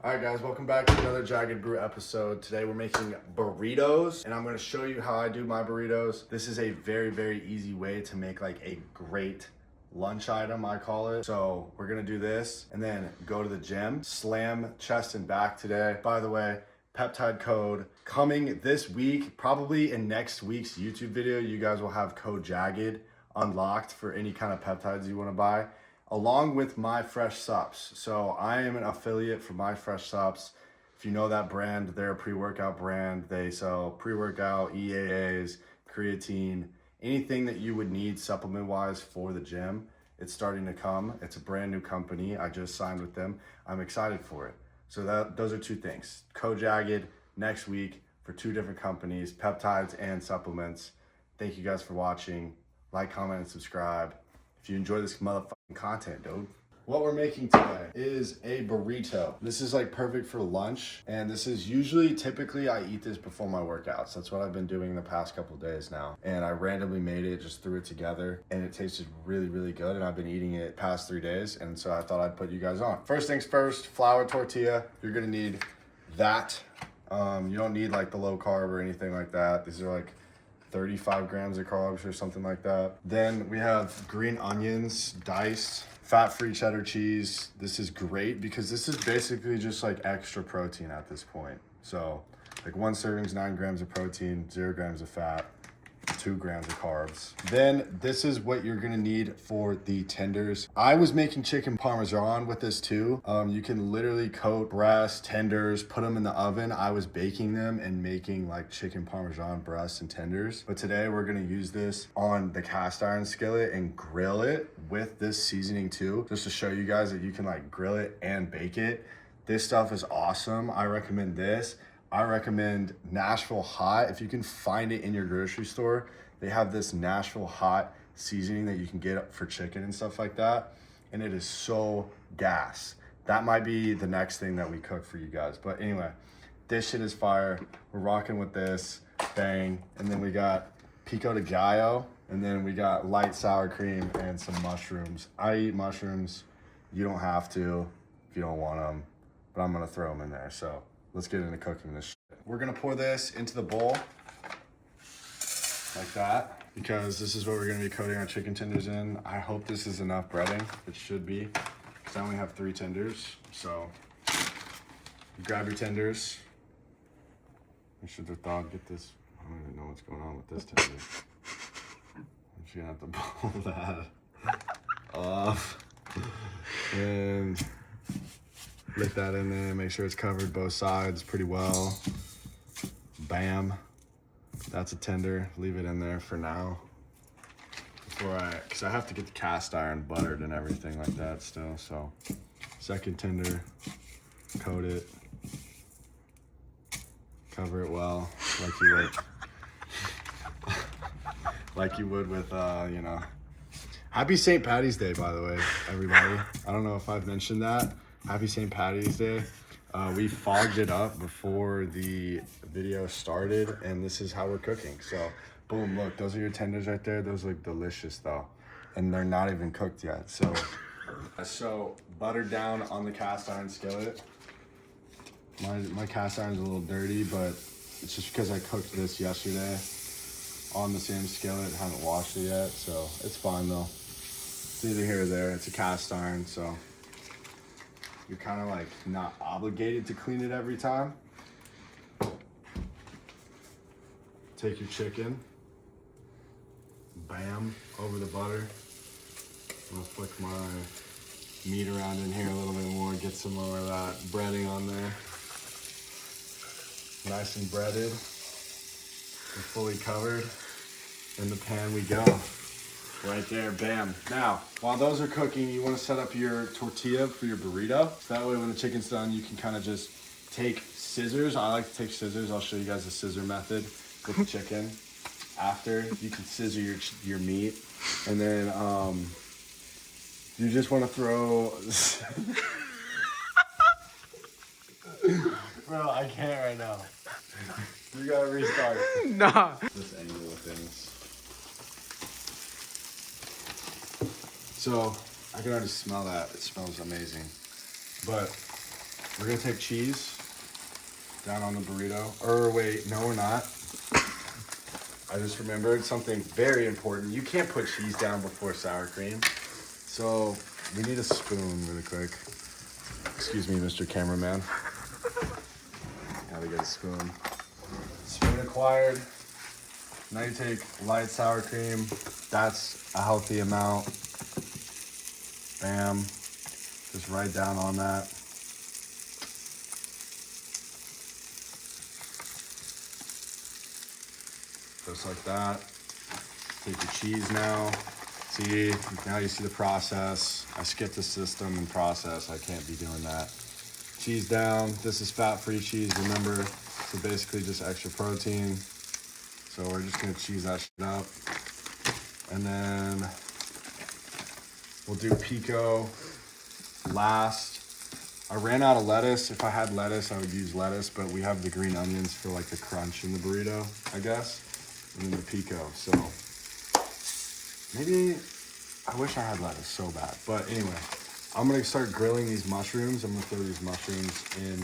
All right, guys, welcome back to another Jagged Brew episode. Today we're making burritos, and I'm going to show you how I do my burritos. This is a very, very easy way to make like a great lunch item, I call it. So we're going to do this and then go to the gym, slam chest and back today. By the way, peptide code coming this week, probably in next week's YouTube video. You guys will have code jagged unlocked for any kind of peptides you want to buy, along with My Fresh Sups. So I am an affiliate for My Fresh Sups. If you know that brand, they're a pre-workout brand. They sell pre-workout, EAAs, creatine, anything that you would need supplement-wise for the gym. It's starting to come. It's a brand new company. I just signed with them. I'm excited for it. So those are two things. Code Jagged next week for two different companies, peptides and supplements. Thank you guys for watching. Like, comment, and subscribe if you enjoy this motherfucking content, dude. What we're making today is a burrito. This is like perfect for lunch, and this is typically I eat this before my workouts. That's what I've been doing the past couple days now. And I randomly made it, just threw it together, and it tasted really, really good. And I've been eating it past 3 days, and so I thought I'd put you guys on. First things first, flour tortilla. You're gonna need that. You don't need like the low carb or anything like that. These are like 35 grams of carbs or something like that. Then we have green onions, diced, fat-free cheddar cheese. This is great because this is basically just like extra protein at this point. So like one serving is 9 grams of protein, 0 grams of fat, 2 grams of carbs. Then this is what you're gonna need for the tenders. I was making chicken parmesan with this too. You can literally coat breast, tenders, put them in the oven. I was baking them and making like chicken parmesan breasts and tenders. But today we're gonna use this on the cast iron skillet and grill it with this seasoning too, just to show you guys that you can like grill it and bake it. This stuff is awesome. I recommend this. I recommend Nashville Hot. If you can find it in your grocery store, they have this Nashville Hot seasoning that you can get for chicken and stuff like that. And it is so gas. That might be the next thing that we cook for you guys. But anyway, this shit is fire. We're rocking with this, bang. And then we got pico de gallo. And then we got light sour cream and some mushrooms. I eat mushrooms. You don't have to if you don't want them, but I'm gonna throw them in there. So let's get into cooking this shit. We're gonna pour this into the bowl like that, because this is what we're gonna be coating our chicken tenders in. I hope this is enough breading. It should be, because I only have 3 tenders. So you grab your tenders. Make sure the dog get this. I don't even know what's going on with this tender. I'm just gonna have to pull that off. And lick that in there, make sure it's covered both sides pretty well. Bam. That's a tender. Leave it in there for now. Because I have to get the cast iron buttered and everything like that still. So, second tender, coat it. Cover it well, like you would. Like you would with, you know. Happy St. Patty's Day, by the way, everybody. I don't know if I've mentioned that. Happy St. Patty's Day. We fogged it up before the video started, and this is how we're cooking. So, boom, look, those are your tenders right there. Those look delicious, though. And they're not even cooked yet. So buttered down on the cast iron skillet. My cast iron's a little dirty, but it's just because I cooked this yesterday on the same skillet. Haven't washed it yet, so it's fine, though. It's either here or there. It's a cast iron, so you're kind of like not obligated to clean it every time. Take your chicken, bam, over the butter. I'm gonna flick my meat around in here a little bit more, get some more of that breading on there. Nice and breaded and fully covered. In the pan we go. Right there, bam. Now, while those are cooking, you want to set up your tortilla for your burrito. So that way when the chicken's done, you can kind of just take scissors. I like to take scissors. I'll show you guys the scissor method with the chicken. After, you can scissor your meat. And then you just want to throw... Bro, I can't right now. You gotta restart. Nah. This angle of things. So I can already smell that. It smells amazing. But We're gonna take cheese down on the burrito. Or wait, no, we're not. I just remembered something very important. You can't put cheese down before sour cream. So we need a spoon really quick. Excuse me, Mr. Cameraman. Gotta get a spoon. Spoon acquired. Now you take light sour cream. That's a healthy amount. Bam. Just right down on that. Just like that. Take your cheese now. See, now you see the process. I skipped the system and process. I can't be doing that. Cheese down. This is fat-free cheese, remember. So basically just extra protein. So we're just gonna cheese that shit up. And then we'll do pico last. I ran out of lettuce. If I had lettuce, I would use lettuce, but we have the green onions for like the crunch in the burrito, I guess. And then the pico. So maybe I wish I had lettuce so bad. But anyway, I'm gonna start grilling these mushrooms. I'm gonna throw these mushrooms in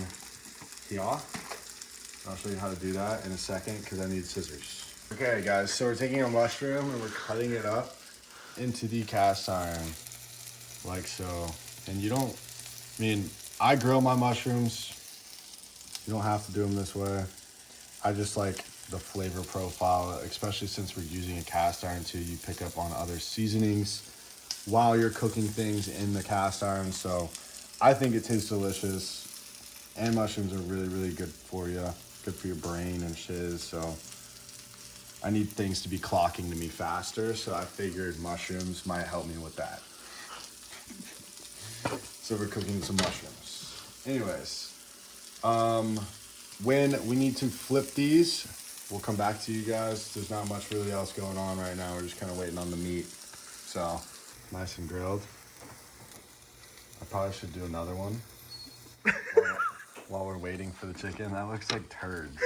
here. I'll show you how to do that in a second because I need scissors. Okay guys, so we're taking a mushroom and we're cutting it up into the cast iron, like so. And you don't, I grill my mushrooms. You don't have to do them this way. I just like the flavor profile, especially since we're using a cast iron too. You pick up on other seasonings while you're cooking things in the cast iron. So I think it tastes delicious, and mushrooms are really, really good for you. Good for your brain and shiz. So I need things to be clocking to me faster. So I figured mushrooms might help me with that. So we're cooking some mushrooms. Anyways, when we need to flip these, we'll come back to you guys. There's not much really else going on right now. We're just kind of waiting on the meat. So nice and grilled. I probably should do another one while we're waiting for the chicken. That looks like turds.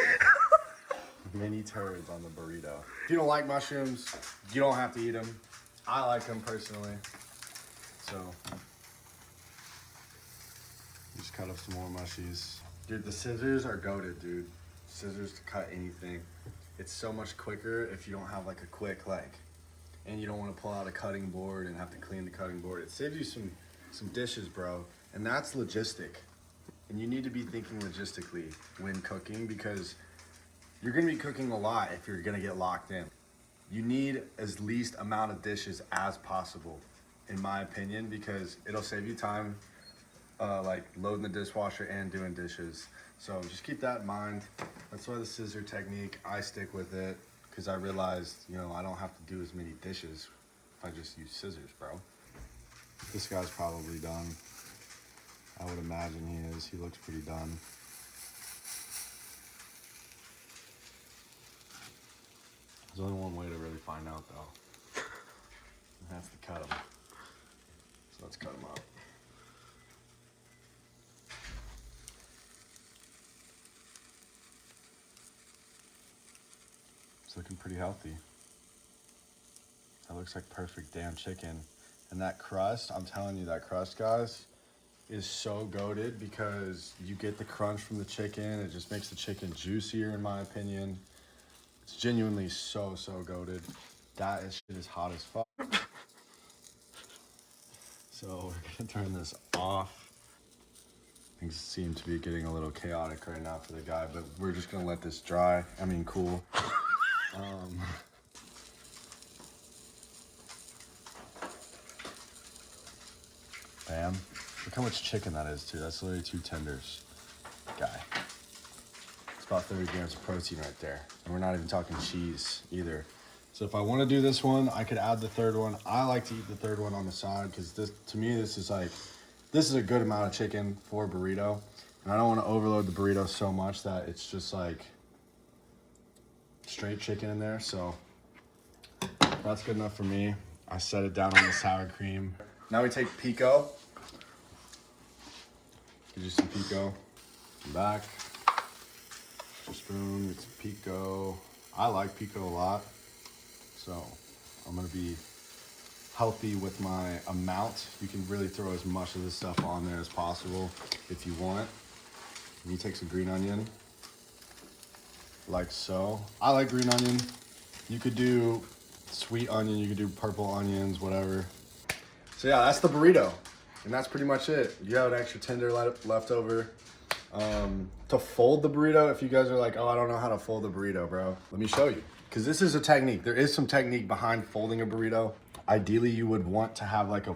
Mini turds on the burrito. If you don't like mushrooms, you don't have to eat them. I like them personally. So just cut up some more mushies. Dude, the scissors are goated, dude. Scissors to cut anything. It's so much quicker if you don't have like a quick and you don't want to pull out a cutting board and have to clean the cutting board. It saves you some dishes, bro. And that's logistic. And you need to be thinking logistically when cooking, because you're gonna be cooking a lot if you're gonna get locked in. You need as least amount of dishes as possible, in my opinion, because it'll save you time, like loading the dishwasher and doing dishes. So just keep that in mind. That's why the scissor technique, I stick with it, because I realized, I don't have to do as many dishes if I just use scissors, bro. This guy's probably done. I would imagine he is. He looks pretty done. There's only one way to really find out, though. And that's to cut them. So let's cut them up. It's looking pretty healthy. That looks like perfect damn chicken. And that crust, I'm telling you, that crust, guys, is so goated because you get the crunch from the chicken. It just makes the chicken juicier, in my opinion. It's genuinely so goated. That shit is hot as fuck. So we're gonna turn this off. Things seem to be getting a little chaotic right now for the guy, but we're just gonna let this dry. Cool. Bam. Look how much chicken that is, too. That's literally 2 tenders. Guy. It's about 30 grams of protein right there. And we're not even talking cheese either. So if I want to do this one, I could add the third one. I like to eat the third one on the side because to me, this is a good amount of chicken for a burrito. And I don't want to overload the burrito so much that it's just like straight chicken in there. So that's good enough for me. I set it down on the sour cream. Now we take pico. Give you some pico. Come back. Just a spoon. It's pico. I like pico a lot. So I'm gonna be healthy with my amount. You can really throw as much of this stuff on there as possible if you want. You take some green onion, like so. I like green onion. You could do sweet onion, you could do purple onions, whatever. So yeah, that's the burrito. And that's pretty much it. You have an extra tender left over. To fold the burrito, if you guys are like, oh, I don't know how to fold a burrito, bro, let me show you. Because this is a technique. There is some technique behind folding a burrito. Ideally, you would want to have like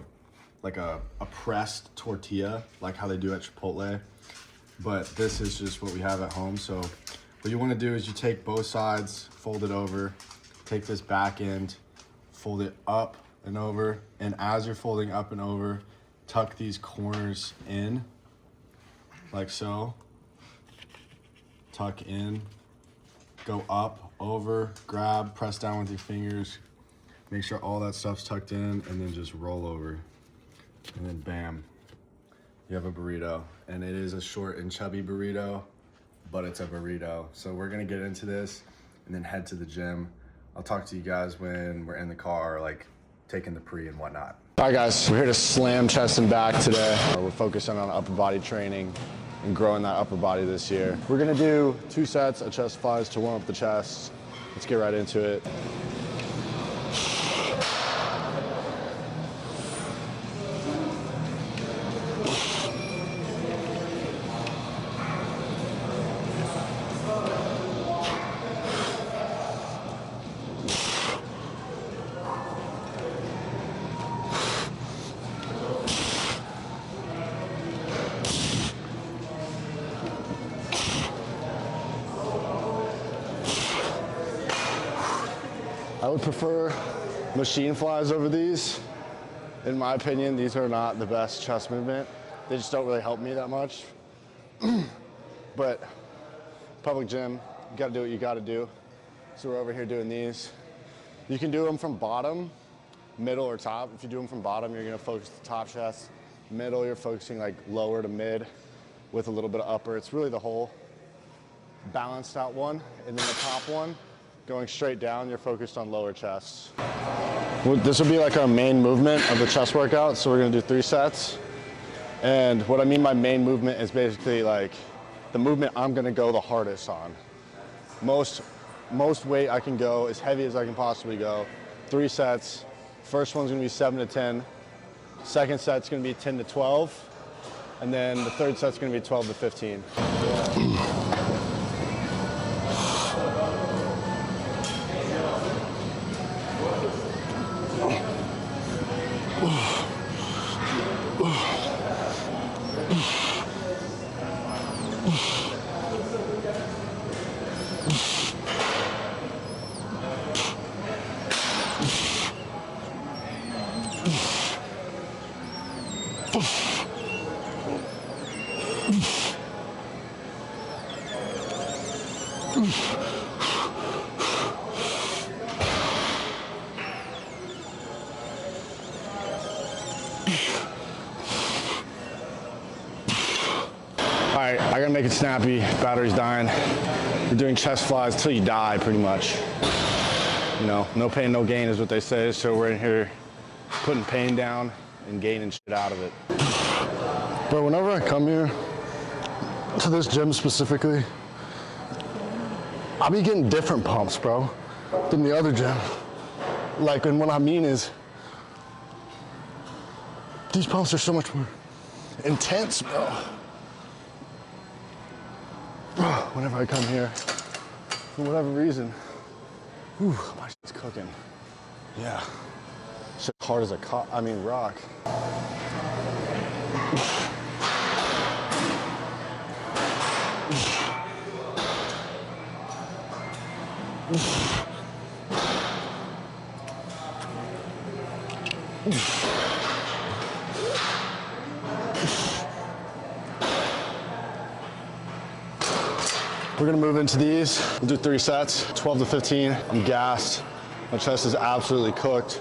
a pressed tortilla, like how they do at Chipotle. But this is just what we have at home. So what you want to do is you take both sides, fold it over, take this back end, fold it up and over. And as you're folding up and over, tuck these corners in, like so. Tuck in, go up, over, grab, press down with your fingers. Make sure all that stuff's tucked in, and then just roll over. And then bam, you have a burrito. And it is a short and chubby burrito, but it's a burrito. So we're gonna get into this and then head to the gym. I'll talk to you guys when we're in the car, like taking the pre and whatnot. All right guys, we're here to slam chest and back today. We're focusing on upper body training and growing that upper body this year. We're gonna do 2 sets of chest flies to warm up the chest. Let's get right into it. I would prefer machine flies over these. In my opinion, these are not the best chest movement. They just don't really help me that much. But public gym, you gotta do what you gotta do. So we're over here doing these. You can do them from bottom, middle, or top. If you do them from bottom, you're gonna focus the top chest. Middle, you're focusing like lower to mid with a little bit of upper. It's really the whole balanced out one. And then the top one, going straight down, you're focused on lower chest. This will be like our main movement of the chest workout. So we're gonna do 3 sets. And what I mean by main movement is basically like the movement I'm gonna go the hardest on. Most weight I can go, as heavy as I can possibly go. 3 sets. First one's gonna be 7 to 10. Second set's gonna be 10 to 12. And then the third set's gonna be 12 to 15. All right, I gotta make it snappy. Battery's dying. We're doing chest flies till you die, pretty much. You know, no pain, no gain is what they say. So we're in here putting pain down and gaining shit out of it. Bro, whenever I come here to this gym specifically, I be getting different pumps, bro, than the other gym. Like, and what I mean is, these pumps are so much more intense, bro. Whenever I come here, for whatever reason, whew, my shit's cooking. Yeah, shit's hard as a rock. We're gonna move into these. We'll do 3 sets, 12 to 15. I'm gassed. My chest is absolutely cooked.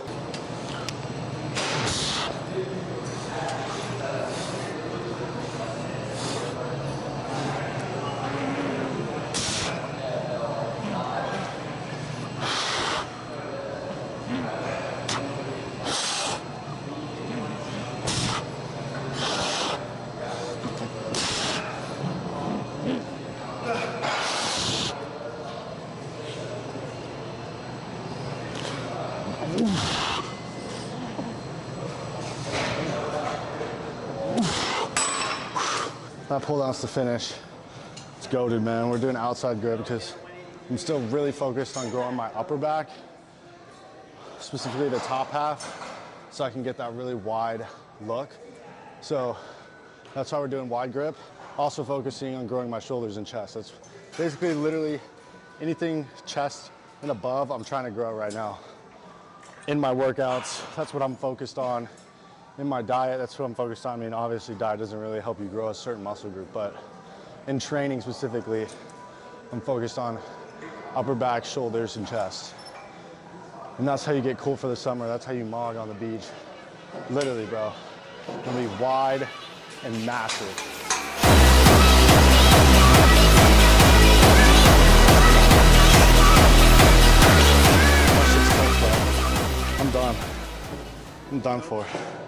That pull down's to finish. It's goated, man. We're doing outside grip because I'm still really focused on growing my upper back, specifically the top half, so I can get that really wide look. So that's why we're doing wide grip. Also focusing on growing my shoulders and chest. That's basically literally anything chest and above I'm trying to grow right now. In my workouts, that's what I'm focused on. In my diet, that's what I'm focused on. I mean, obviously diet doesn't really help you grow a certain muscle group, but in training specifically, I'm focused on upper back, shoulders, and chest. And that's how you get cool for the summer. That's how you mog on the beach. Literally, bro. It'll be wide and massive. I'm done. I'm done for.